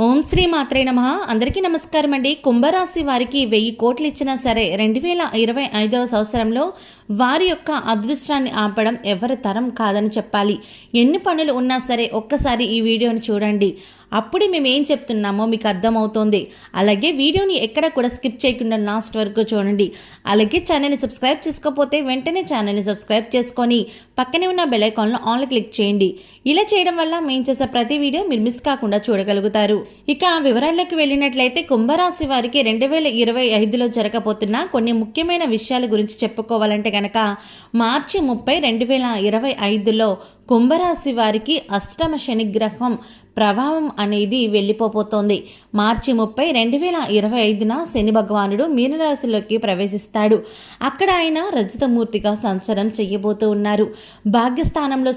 ఓం శ్రీ మాత్రే నమః. అందరికీ నమస్కారం అండి. కుంభరాశి వారికి 1000 కోట్లు ఇచ్చినా సరే 2025వ సంవత్సరంలో వారి యొక్క అదృష్టాన్ని ఆపడం ఎవరి తరం కాదని చెప్పాలి. ఎన్ని పనులు ఉన్నా సరే ఒక్కసారి ఈ వీడియోని చూడండి, అప్పుడే మేము ఏం చెప్తున్నామో మీకు అర్థమవుతుంది. అలాగే వీడియోని ఎక్కడ కూడా స్కిప్ చేయకుండా లాస్ట్ వరకు చూడండి. అలాగే ఛానల్ని సబ్స్క్రైబ్ చేసుకోకపోతే వెంటనే ఛానల్ని సబ్స్క్రైబ్ చేసుకొని పక్కనే ఉన్న బెల్ ఐకాన్లో ఆల్ క్లిక్ చేయండి. ఇలా చేయడం వల్ల మేము చేసే ప్రతి వీడియో మీరు మిస్ కాకుండా చూడగలుగుతారు. ఇక వివరాల్లోకి వెళ్ళినట్లయితే కుంభరాశి వారికి 2025లో జరగబోతున్న కొన్ని ముఖ్యమైన విషయాల గురించి చెప్పుకోవాలంటే కనుక మార్చి 30, 2025లో కుంభరాశి వారికి అష్టమ శనిగ్రహం ప్రభావం అనేది వెళ్ళిపోతోంది. మార్చి 30, 2025న శని భగవానుడు మీనరాశిలోకి ప్రవేశిస్తాడు. అక్కడ ఆయన రజతమూర్తిగా సంచారం చేయబోతూ ఉన్నారు. భాగ్యస్థానంలో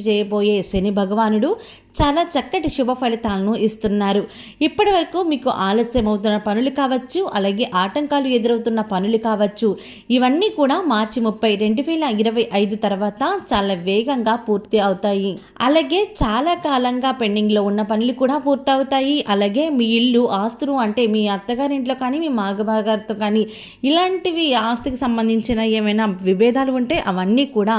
చేయబోయే శని భగవానుడు చాలా చక్కటి శుభ ఫలితాలను ఇస్తున్నారు. ఇప్పటి వరకు మీకు ఆలస్యం అవుతున్న పనులు కావచ్చు, అలాగే ఆటంకాలు ఎదురవుతున్న పనులు కావచ్చు, ఇవన్నీ కూడా మార్చి 30, 2025 తర్వాత చాలా వేగంగా పూర్తి అవుతాయి. అలాగే చాలా కాలంగా పెండింగ్లో ఉన్న పనులు కూడా పూర్తవుతాయి. అలాగే మీ ఇల్లు ఆస్తులు అంటే మీ అత్తగారింట్లో కానీ మీ మామగారితో కానీ ఇలాంటివి ఆస్తికి సంబంధించిన ఏమైనా విభేదాలు ఉంటే అవన్నీ కూడా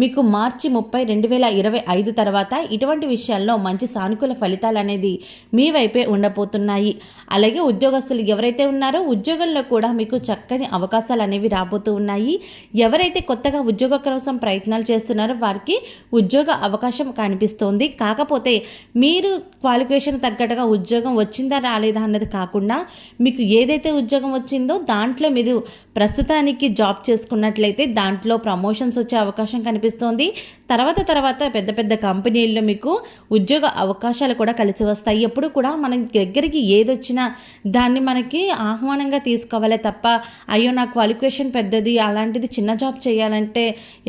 మీకు మార్చి 30, 2025 తర్వాత ఇటువంటి విషయాల్లో మంచి సానుకూల ఫలితాలు అనేది మీ వైపే ఉండబోతున్నాయి. అలాగే ఉద్యోగస్తులు ఎవరైతే ఉన్నారో ఉద్యోగంలో కూడా మీకు చక్కని అవకాశాలు అనేవి రాబోతూ ఉన్నాయి. ఎవరైతే కొత్తగా ఉద్యోగ కోసం ప్రయత్నాలు చేస్తున్నారో వారికి ఉద్యోగ అవకాశం కనిపిస్తోంది. కాకపోతే మీరు క్వాలిఫికేషన్ తగ్గట్టుగా ఉద్యోగం వచ్చిందా రాలేదా అన్నది కాకుండా మీకు ఏదైతే ఉద్యోగం వచ్చిందో దాంట్లో మీరు ప్రస్తుతానికి జాబ్ చేసుకున్నట్లయితే దాంట్లో ప్రమోషన్స్ వచ్చే అవకాశం కనిపిస్తోంది. తర్వాత పెద్ద పెద్ద కంపెనీల్లో మీకు ఉద్యోగ అవకాశాలు కూడా కలిసి వస్తాయి. ఎప్పుడు కూడా మన దగ్గరికి ఏదొచ్చినా దాన్ని మనకి ఆహ్వానంగా తీసుకోవాలి తప్ప అయ్యో నా క్వాలిఫికేషన్ పెద్దది, అలాంటిది చిన్న జాబ్ చేయాలంటే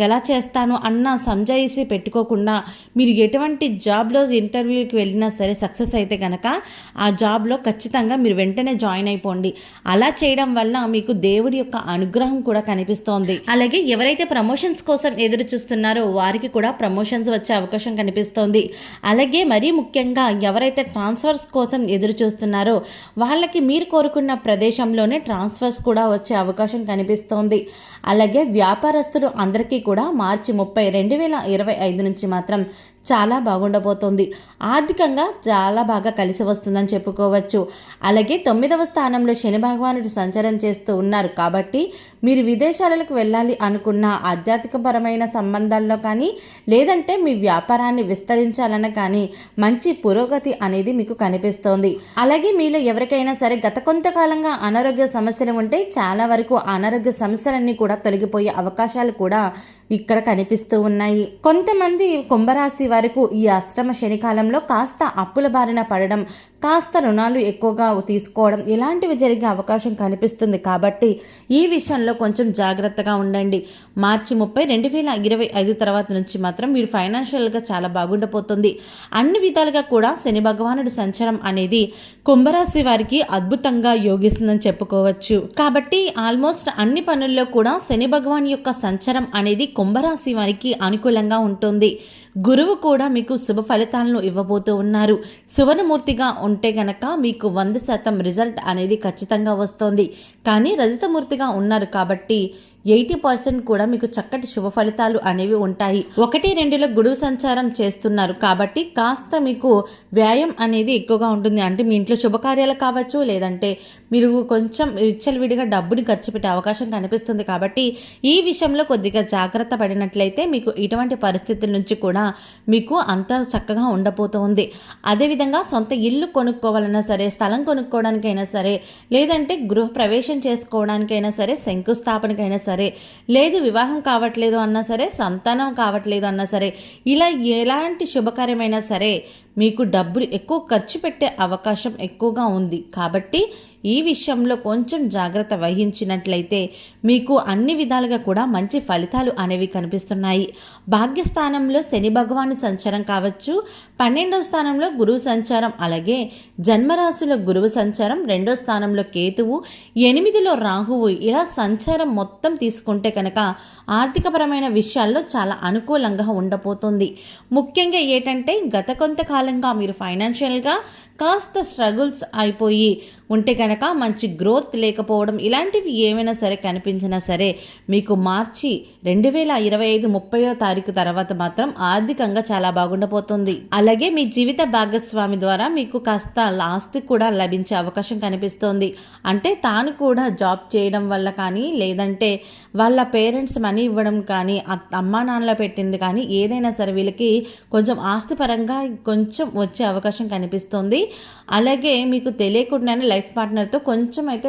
ఎలా చేస్తాను అన్న సంజాయిషి పెట్టుకోకుండా మీరు ఎటువంటి జాబ్లో ఇంటర్వ్యూకి వెళ్ళినా సరే సక్సెస్ అయితే కనుక ఆ జాబ్లో ఖచ్చితంగా మీరు వెంటనే జాయిన్ అయిపోండి. అలా చేయడం వల్ల మీకు దేవుడి యొక్క అనుగ్రహం కూడా కనిపిస్తోంది. అలాగే ఎవరైతే ప్రమోషన్స్ కోసం ఎదురు చూస్తున్నారో వారికి కూడా ప్రమోషన్స్ వచ్చే అవకాశం కనిపిస్తోంది. అలాగే మరీ ముఖ్యంగా ఎవరైతే ట్రాన్స్ఫర్స్ కోసం ఎదురు చూస్తున్నారో వాళ్ళకి మీరు కోరుకున్న ప్రదేశంలోనే ట్రాన్స్ఫర్స్ కూడా వచ్చే అవకాశం కనిపిస్తోంది. అలాగే వ్యాపారస్తులు అందరికీ కూడా మార్చి 30, 2025 నుంచి మాత్రం చాలా బాగుండబోతోంది. ఆర్థికంగా చాలా బాగా కలిసి వస్తుందని చెప్పుకోవచ్చు. అలాగే 9వ స్థానంలో శని భగవానుడు సంచారం చేస్తూ ఉన్నారు కాబట్టి మీరు విదేశాలకు వెళ్ళాలి అనుకున్న ఆధ్యాత్మికపరమైన సంబంధాల్లో కానీ లేదంటే మీ వ్యాపారాన్ని విస్తరించాలన్న కానీ మంచి పురోగతి అనేది మీకు కనిపిస్తోంది. అలాగే మీలో ఎవరికైనా సరే గత కొంతకాలంగా అనారోగ్య సమస్యలు ఉంటే చాలా వరకు అనారోగ్య సమస్యలన్నీ కూడా తొలగిపోయే అవకాశాలు కూడా ఇక్కడ కనిపిస్తూ ఉన్నాయి. కొంతమంది కుంభరాశి వరకు ఈ అష్టమ శనికాలంలో కాస్త అప్పుల బారిన పడడం, కాస్త రుణాలు ఎక్కువగా తీసుకోవడం ఇలాంటివి జరిగే అవకాశం కనిపిస్తుంది. కాబట్టి ఈ విషయంలో కొంచెం జాగ్రత్తగా ఉండండి. మార్చి 30, 2025 తర్వాత నుంచి మాత్రం మీరు ఫైనాన్షియల్గా చాలా బాగుండబోతుంది. అన్ని విధాలుగా కూడా శని భగవానుడు సంచారం అనేది కుంభరాశి వారికి అద్భుతంగా యోగిస్తుందని చెప్పుకోవచ్చు. కాబట్టి ఆల్మోస్ట్ అన్ని పనుల్లో కూడా శని భగవాన్ యొక్క సంచారం అనేది కుంభరాశి వారికి అనుకూలంగా ఉంటుంది. గురువు కూడా మీకు శుభ ఫలితాలను ఇవ్వబోతూ ఉన్నారు. సువర్ణమూర్తిగా ఉంటే గనక మీకు 100% రిజల్ట్ అనేది ఖచ్చితంగా వస్తుంది. కానీ రజతమూర్తిగా ఉన్నారు కాబట్టి 80% కూడా మీకు చక్కటి శుభ ఫలితాలు అనేవి ఉంటాయి. 1, 2లో గురువు సంచారం చేస్తున్నారు కాబట్టి కాస్త మీకు వ్యాయం అనేది ఎక్కువగా ఉంటుంది. అంటే మీ ఇంట్లో శుభకార్యాలు కావచ్చు, లేదంటే మీరు కొంచెం విచ్చలవిడిగా డబ్బుని ఖర్చు పెట్టే అవకాశం కనిపిస్తుంది. కాబట్టి ఈ విషయంలో కొద్దిగా జాగ్రత్త పడినట్లయితే మీకు ఇటువంటి పరిస్థితుల నుంచి కూడా మీకు అంత చక్కగా ఉండబోతోంది. అదేవిధంగా సొంత ఇల్లు కొనుక్కోవాలన్నా సరే, స్థలం కొనుక్కోవడానికైనా సరే, లేదంటే గృహ ప్రవేశం చేసుకోవడానికైనా సరే, శంకుస్థాపనకైనా సరే, లేదు వివాహం కావట్లేదు అన్నా సరే, సంతానం కావట్లేదు అన్నా సరే, ఇలా ఎలాంటి శుభకార్యమైనా సరే మీకు డబ్బులు ఎక్కువ ఖర్చు పెట్టే అవకాశం ఎక్కువగా ఉంది. కాబట్టి ఈ విషయంలో కొంచెం జాగ్రత్త వహించినట్లయితే మీకు అన్ని విధాలుగా కూడా మంచి ఫలితాలు అనేవి కనిపిస్తున్నాయి. భాగ్యస్థానంలో శని భగవాను సంచారం కావచ్చు, 12వ స్థానంలో గురువు సంచారం, అలాగే జన్మరాశిలో గురువు సంచారం, 2వ స్థానంలో కేతువు, 8లో రాహువు, ఇలా సంచారం మొత్తం తీసుకుంటే కనుక ఆర్థికపరమైన విషయాల్లో చాలా అనుకూలంగా ఉండబోతుంది. ముఖ్యంగా ఏంటంటే గత కొంతకాలంగా మీరు ఫైనాన్షియల్గా కాస్త స్ట్రగుల్స్ అయిపోయి ఉంటే కనుక మంచి గ్రోత్ లేకపోవడం ఇలాంటివి ఏమైనా సరే కనిపించినా సరే మీకు మార్చి 2025 30వ తారీఖు తర్వాత మాత్రం ఆర్థికంగా చాలా బాగుండబోతుంది. అలాగే మీ జీవిత భాగస్వామి ద్వారా మీకు కాస్త ఆస్తి కూడా లభించే అవకాశం కనిపిస్తోంది. అంటే తాను కూడా జాబ్ చేయడం వల్ల కానీ లేదంటే వాళ్ళ పేరెంట్స్ మనీ ఇవ్వడం కానీ అమ్మా నాన్నలో పెట్టింది కానీ ఏదైనా సరే వీళ్ళకి కొంచెం ఆస్తి పరంగా కొంచెం వచ్చే అవకాశం కనిపిస్తుంది. అలాగే మీకు తెలియకుండానే లైఫ్ పార్ట్నర్తో కొంచెం అయితే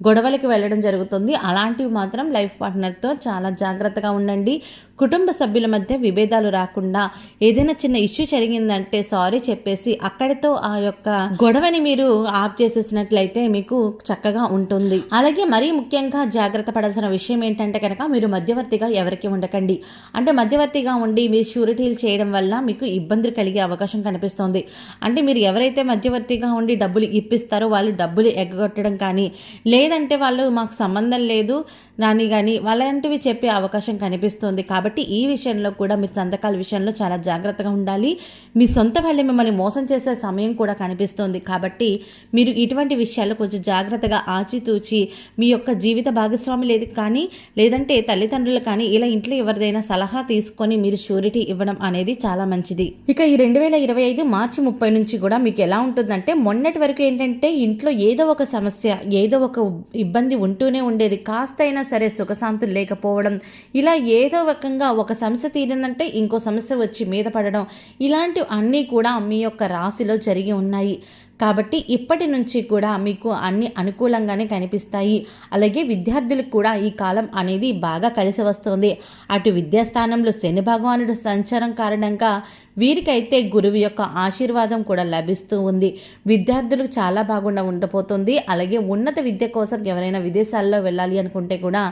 గొడవలకి వెళ్ళడం జరుగుతుంది. అలాంటివి మాత్రం లైఫ్ పార్ట్నర్తో చాలా జాగ్రత్తగా ఉండండి. కుటుంబ సభ్యుల మధ్య విభేదాలు రాకుండా ఏదైనా చిన్న ఇష్యూ జరిగిందంటే సారీ చెప్పేసి అక్కడితో ఆ యొక్క గొడవని మీరు ఆఫ్ చేసేసినట్లయితే మీకు చక్కగా ఉంటుంది. అలాగే మరీ ముఖ్యంగా జాగ్రత్త పడాల్సిన విషయం ఏంటంటే కనుక మీరు మధ్యవర్తిగా ఎవరికి ఉండకండి. అంటే మధ్యవర్తిగా ఉండి మీరు షూరిటీలు చేయడం వల్ల మీకు ఇబ్బందులు కలిగే అవకాశం కనిపిస్తుంది. అంటే మీరు ఎవరైతే మధ్యవర్తిగా ఉండి డబ్బులు ఇప్పిస్తారో వాళ్ళు డబ్బులు ఎగ్గొట్టడం కానీ లేదంటే వాళ్ళు మాకు సంబంధం లేదు నాని కానీ వాళ్ళంటివి చెప్పే అవకాశం కనిపిస్తుంది. కాబట్టి ఈ విషయంలో కూడా మీరు సంతకాల విషయంలో చాలా జాగ్రత్తగా ఉండాలి. మీ సొంత వాళ్ళే మిమ్మల్ని మోసం చేసే సమయం కూడా కనిపిస్తుంది. కాబట్టి మీరు ఇటువంటి విషయాల్లో కొంచెం జాగ్రత్తగా ఆచితూచి మీ యొక్క జీవిత భాగస్వామి లేదు కానీ లేదంటే తల్లిదండ్రులు కానీ ఇలా ఇంట్లో ఎవరిదైనా సలహా తీసుకొని మీరు షూరిటీ ఇవ్వడం అనేది చాలా మంచిది. ఇక ఈ 2025 మార్చి 30 నుంచి కూడా మీకు ఎలా ఉంటుందంటే మొన్నటి వరకు ఏంటంటే ఇంట్లో ఏదో ఒక సమస్య ఏదో ఒక ఇబ్బంది ఉంటూనే ఉండేది. కాస్త అయినా సరే సుఖశాంతులు లేకపోవడం, ఇలా ఏదో రకంగా ఒక సమస్య తీరిందంటే ఇంకో సమస్య వచ్చి మీద పడడం, ఇలాంటివి అన్నీ కూడా మీ యొక్క రాశిలో జరిగి ఉన్నాయి. కాబట్టి ఇప్పటి నుంచి కూడా మీకు అన్ని అనుకూలంగానే కనిపిస్తాయి. అలాగే విద్యార్థులకు కూడా ఈ కాలం అనేది బాగా కలిసి వస్తుంది. అటు విద్యాస్థానంలో శని భగవానుడు సంచారం కారణంగా వీరికైతే గురువు యొక్క ఆశీర్వాదం కూడా లభిస్తూ ఉంది. విద్యార్థులకు చాలా బాగుండా ఉండబోతుంది. అలాగే ఉన్నత విద్య కోసం ఎవరైనా విదేశాల్లో వెళ్ళాలి అనుకుంటే కూడా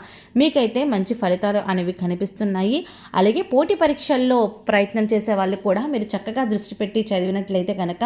మీకైతే మంచి ఫలితాలు అనేవి కనిపిస్తున్నాయి. అలాగే పోటీ పరీక్షల్లో ప్రయత్నం చేసే వాళ్ళు కూడా మీరు చక్కగా దృష్టి పెట్టి చదివినట్లయితే కనుక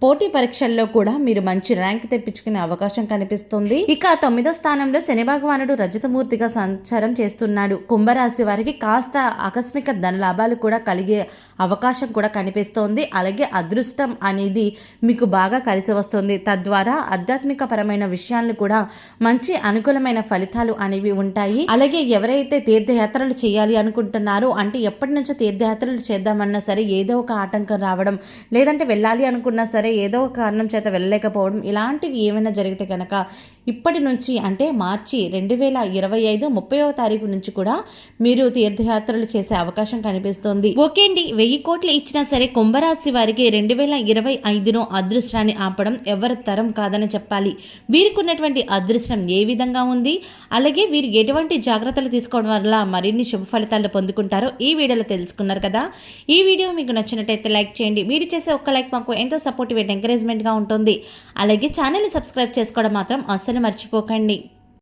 పోటీ పరీక్షల్లో కూడా మీరు మంచి ర్యాంక్ తెప్పించుకునే అవకాశం కనిపిస్తుంది. ఇక 9వ స్థానంలో శని భగవానుడు రజతమూర్తిగా సంచారం చేస్తున్నాడు. కుంభరాశి వారికి కాస్త ఆకస్మిక ధన లాభాలు కూడా కలిగే అవకాశం కూడా కనిపిస్తోంది. అలాగే అదృష్టం అనేది మీకు బాగా కలిసి వస్తుంది. తద్వారా ఆధ్యాత్మిక పరమైన విషయాలను కూడా మంచి అనుకూలమైన ఫలితాలు అనేవి ఉంటాయి. అలాగే ఎవరైతే తీర్థయాత్రలు చేయాలి అనుకుంటున్నారో అంటే ఎప్పటి నుంచో తీర్థయాత్రలు చేద్దామన్నా సరే ఏదో ఒక ఆటంకం రావడం, లేదంటే వెళ్ళాలి అనుకున్నా సరే ఏదో ఒక కారణం చేత వెళ్ళలేకపోవడం, ఇలాంటివి ఏమైనా జరిగితే కనుక ఇప్పటి నుంచి అంటే మార్చి 2025 30వ తారీఖు నుంచి కూడా మీరు తీర్థయాత్రలు చేసే అవకాశం కనిపిస్తుంది. ఓకే అండి, 1000 కోట్లు ఇచ్చినా సరే కుంభరాశి వారికి 2025 అదృష్టాన్ని ఆపడం ఎవరి తరం కాదని చెప్పాలి. వీరికి ఉన్నటువంటి అదృష్టం ఏ విధంగా ఉంది, అలాగే వీరు ఎటువంటి జాగ్రత్తలు తీసుకోవడం వల్ల మరిన్ని శుభ ఫలితాలు పొందుకుంటారో ఈ వీడియోలో తెలుసుకున్నారు కదా. ఈ వీడియో మీకు నచ్చినట్టయితే లైక్ చేయండి. మీరు చేసే ఒక్క లైక్ మాకు ఎంతో సపోర్టివ్ అండ్ ఎంకరేజ్మెంట్గా ఉంటుంది. అలాగే ఛానల్ని సబ్స్క్రైబ్ చేసుకోవడం మాత్రం అస్సలు మర్చిపోకండి.